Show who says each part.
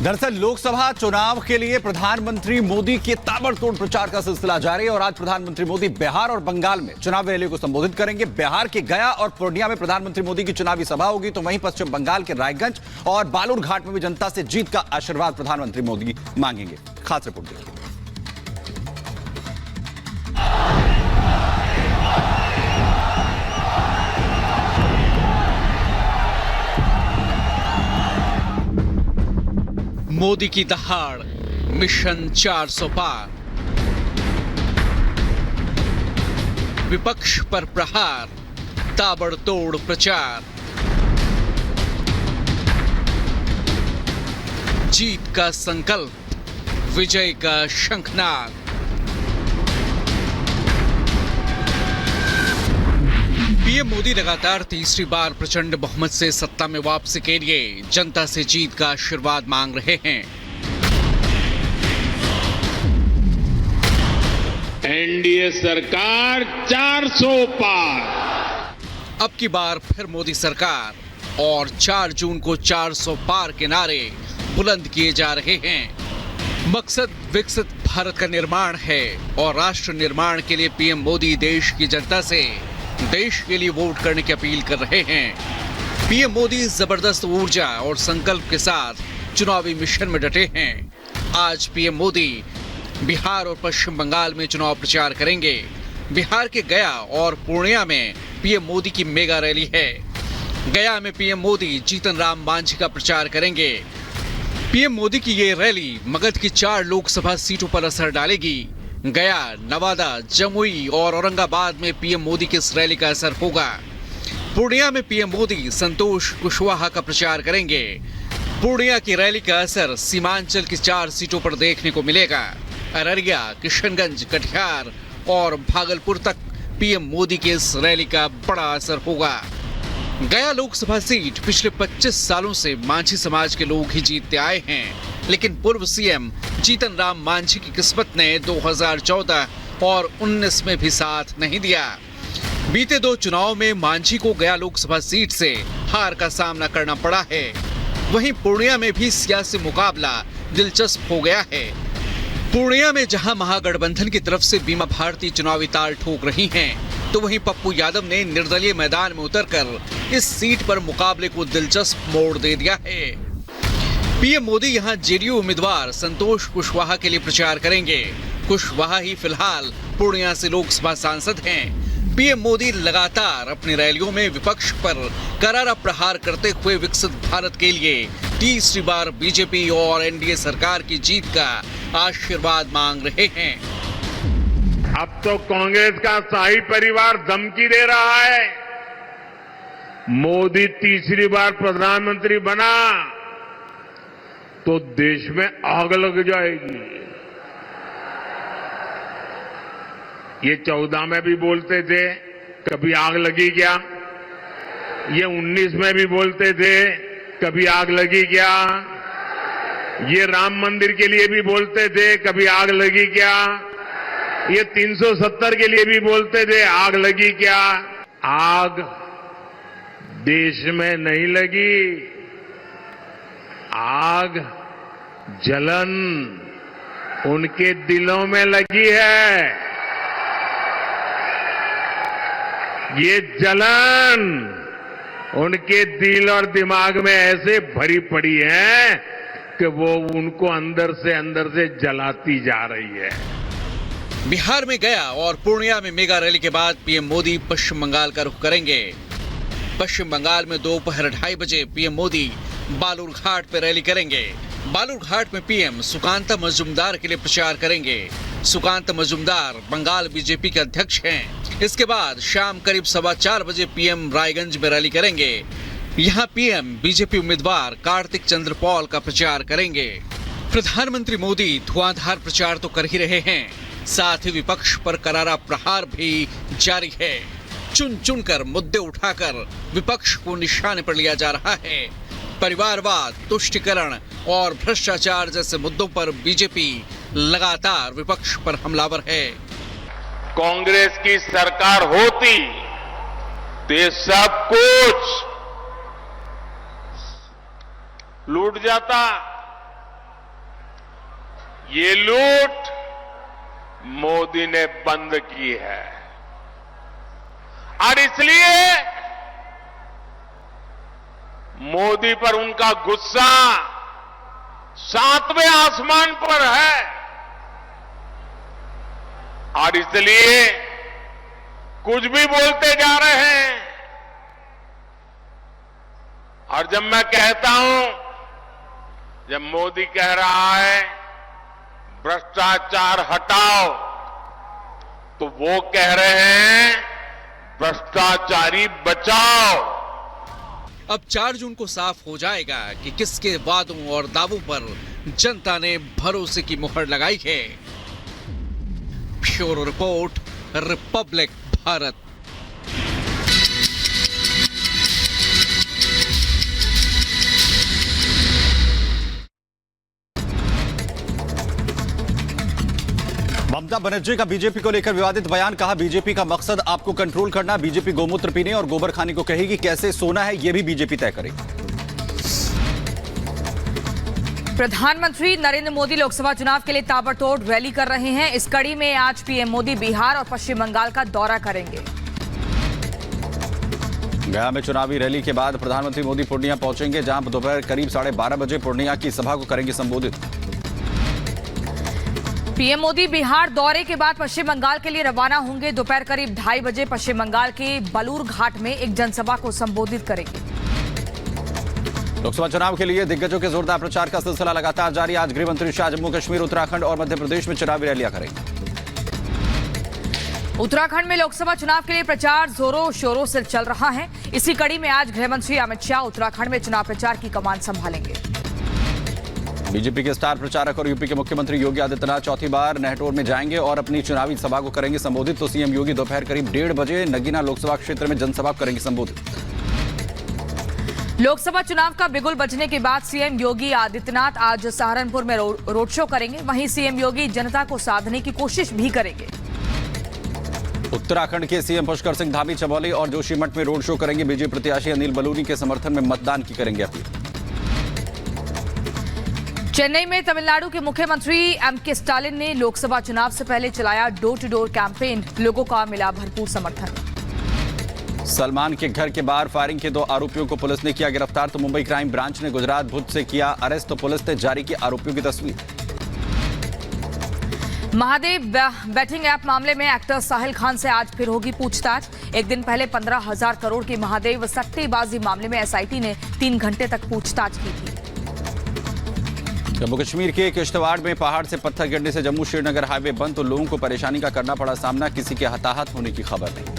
Speaker 1: दरअसल लोकसभा चुनाव के लिए प्रधानमंत्री मोदी के ताबड़तोड़ प्रचार का सिलसिला जारी है और आज प्रधानमंत्री मोदी बिहार और बंगाल में चुनावी रैली को संबोधित करेंगे। बिहार के गया और पूर्णिया में प्रधानमंत्री मोदी की चुनावी सभा होगी, तो वहीं पश्चिम बंगाल के रायगंज और बालूरघाट में भी जनता से जीत का आशीर्वाद प्रधानमंत्री मोदी मांगेंगे। खास रिपोर्ट देखिए।
Speaker 2: मोदी की दहाड़, मिशन 400 पार। विपक्ष पर प्रहार, ताबड़तोड़ प्रचार। जीत का संकल्प, विजय का शंखनाद। पीएम मोदी लगातार तीसरी बार प्रचंड बहुमत से सत्ता में वापसी के लिए जनता से जीत का आशीर्वाद मांग रहे हैं।
Speaker 3: एनडीए सरकार 400 पार।
Speaker 2: अब की बार फिर मोदी सरकार और 4 जून को 400 पार के नारे बुलंद किए जा रहे हैं। मकसद विकसित भारत का निर्माण है और राष्ट्र निर्माण के लिए पीएम मोदी देश की जनता से देश के लिए वोट करने की अपील कर रहे हैं। पीएम मोदी जबरदस्त ऊर्जा और संकल्प के साथ चुनावी मिशन में डटे हैं। आज पीएम मोदी बिहार और पश्चिम बंगाल में चुनाव प्रचार करेंगे। बिहार के गया और पूर्णिया में पीएम मोदी की मेगा रैली है। गया में पीएम मोदी जीतन राम मांझी का प्रचार करेंगे। पीएम मोदी की ये रैली मगध की 4 लोकसभा सीटों पर असर डालेगी। गया, नवादा, जमुई और औरंगाबाद में पीएम मोदी की इस रैली का असर होगा। पूर्णिया में पीएम मोदी संतोष कुशवाहा का प्रचार करेंगे। पूर्णिया की रैली का असर सीमांचल की 4 सीटों पर देखने को मिलेगा। अररिया, किशनगंज, कटिहार और भागलपुर तक पीएम मोदी की इस रैली का बड़ा असर होगा। गया लोकसभा सीट पिछले 25 सालों से मांझी समाज के लोग ही जीतते आए हैं, लेकिन पूर्व सीएम जीतन राम मांझी की किस्मत ने 2014 और 19 में भी साथ नहीं दिया। बीते 2 चुनाव में मांझी को गया लोकसभा सीट से हार का सामना करना पड़ा है। वहीं पूर्णिया में भी सियासी मुकाबला दिलचस्प हो गया है। पूर्णिया में जहां महागठबंधन की तरफ से बीमा भारती चुनावी ताल ठोक रही हैं, तो वहीं पप्पू यादव ने निर्दलीय मैदान में उतरकर इस सीट पर मुकाबले को दिलचस्प मोड़ दे दिया है। पीएम मोदी यहां जेडीयू उम्मीदवार संतोष कुशवाहा के लिए प्रचार करेंगे। कुशवाहा ही फिलहाल पूर्णिया से लोकसभा सांसद हैं। पीएम मोदी लगातार अपनी रैलियों में विपक्ष पर करारा प्रहार करते हुए विकसित भारत के लिए तीसरी बार बीजेपी और एनडीए सरकार की जीत का आशीर्वाद मांग रहे हैं।
Speaker 3: अब तो कांग्रेस का शाही परिवार धमकी दे रहा है, मोदी तीसरी बार प्रधानमंत्री बना तो देश में आग लग जाएगी। ये 14 में भी बोलते थे, कभी आग लगी क्या? ये 19 में भी बोलते थे, कभी आग लगी क्या? ये राम मंदिर के लिए भी बोलते थे, कभी आग लगी क्या? ये 370 के लिए भी बोलते थे, आग लगी क्या? आग देश में नहीं लगी, आग जलन उनके दिलों में लगी है। ये जलन उनके दिल और दिमाग में ऐसे भरी पड़ी है कि वो उनको अंदर से जलाती जा रही है।
Speaker 2: बिहार में गया और पूर्णिया में मेगा रैली के बाद पीएम मोदी पश्चिम बंगाल का रुख करेंगे। पश्चिम बंगाल में दोपहर 2:30 बजे पीएम मोदी बालूरघाट पर रैली करेंगे। बालूरघाट में पीएम सुकांता मजूमदार के लिए प्रचार करेंगे। सुकांता मजूमदार बंगाल बीजेपी के अध्यक्ष हैं। इसके बाद शाम करीब 4:15 बजे पीएम रायगंज में रैली करेंगे। यहाँ पीएम बीजेपी उम्मीदवार कार्तिक चंद्र पॉल का प्रचार करेंगे। प्रधानमंत्री मोदी धुआंधार प्रचार तो कर ही रहे हैं, साथ ही विपक्ष पर करारा प्रहार भी जारी है। चुन चुनकर मुद्दे उठाकर विपक्ष को निशाने पर लिया जा रहा है। परिवारवाद, तुष्टीकरण और भ्रष्टाचार जैसे मुद्दों पर बीजेपी लगातार विपक्ष पर हमलावर है।
Speaker 3: कांग्रेस की सरकार होती तो ये सब कुछ लूट जाता, ये लूट मोदी ने बंद की है और इसलिए मोदी पर उनका गुस्सा 7वें आसमान पर है और इसलिए कुछ भी बोलते जा रहे हैं। और जब मैं कहता हूं, जब मोदी कह रहा है भ्रष्टाचार हटाओ, तो वो कह रहे हैं भ्रष्टाचारी बचाओ।
Speaker 2: अब 4 जून को साफ हो जाएगा कि किसके वादों और दावों पर जनता ने भरोसे की मुहर लगाई है। Bureau report, Republic Bharat.
Speaker 1: Mamata Banerjee का बीजेपी को लेकर विवादित बयान। कहा बीजेपी का मकसद आपको कंट्रोल करना। बीजेपी गोमूत्र पीने और गोबर खाने को कहेगी, कैसे सोना है यह भी बीजेपी तय करेगी।
Speaker 4: प्रधानमंत्री नरेंद्र मोदी लोकसभा चुनाव के लिए ताबड़तोड़ रैली कर रहे हैं। इस कड़ी में आज पीएम मोदी बिहार और पश्चिम बंगाल का दौरा करेंगे।
Speaker 1: गया में चुनावी रैली के बाद प्रधानमंत्री मोदी पूर्णिया पहुंचेंगे, जहां दोपहर करीब 12:30 बजे पूर्णिया की सभा को करेंगे संबोधित।
Speaker 4: पीएम मोदी बिहार दौरे के बाद पश्चिम बंगाल के लिए रवाना होंगे। दोपहर करीब 2:30 बजे पश्चिम बंगाल के बलूर घाट में एक जनसभा को संबोधित करेंगे।
Speaker 1: लोकसभा चुनाव के लिए दिग्गजों के जोरदार प्रचार का सिलसिला लगातार जारी। आज गृह मंत्री शाह जम्मू कश्मीर, उत्तराखंड और मध्य प्रदेश में चुनावी रैलियां करेंगे।
Speaker 4: उत्तराखंड में लोकसभा चुनाव के लिए प्रचार जोरों शोरों से चल रहा है। इसी कड़ी में आज गृह मंत्री अमित शाह उत्तराखंड में चुनाव प्रचार की कमान संभालेंगे।
Speaker 1: बीजेपी के स्टार प्रचारक और यूपी के मुख्यमंत्री योगी आदित्यनाथ चौथी बार नेहटोर में जाएंगे और अपनी चुनावी सभा को करेंगे संबोधित। तो सीएम योगी दोपहर करीब 1:30 बजे नगीना लोकसभा क्षेत्र में जनसभा करेंगे संबोधित।
Speaker 4: लोकसभा चुनाव का बिगुल बजने के बाद सीएम योगी आदित्यनाथ आज सहारनपुर में रोड शो करेंगे। वहीं सीएम योगी जनता को साधने की कोशिश भी करेंगे।
Speaker 1: उत्तराखंड के सीएम पुष्कर सिंह धामी, चमोली और जोशीमठ में रोड शो करेंगे। बीजेपी प्रत्याशी अनिल बलूनी के समर्थन में मतदान की करेंगे अपील।
Speaker 4: चेन्नई में तमिलनाडु के मुख्यमंत्री एमके स्टालिन ने लोकसभा चुनाव से पहले चलाया डोर टू डोर कैंपेन। लोगों का मिला भरपूर समर्थन।
Speaker 1: सलमान के घर के बाहर फायरिंग के 2 आरोपियों को पुलिस ने किया गिरफ्तार। तो मुंबई क्राइम ब्रांच ने गुजरात भुज से किया अरेस्ट। तो पुलिस ने जारी की आरोपियों की तस्वीर।
Speaker 4: महादेव बैटिंग ऐप मामले में एक्टर साहिल खान से आज फिर होगी पूछताछ। एक दिन पहले 15,000 करोड़ के महादेव सट्टेबाजी मामले में एसआईटी ने 3 घंटे तक पूछताछ की थी।
Speaker 1: जम्मू कश्मीर के किश्तवाड़ में पहाड़ से पत्थर गिरने से जम्मू श्रीनगर हाईवे बंद। तो लोगों को परेशानी का करना पड़ा सामना। किसी के हताहत होने की खबर नहीं।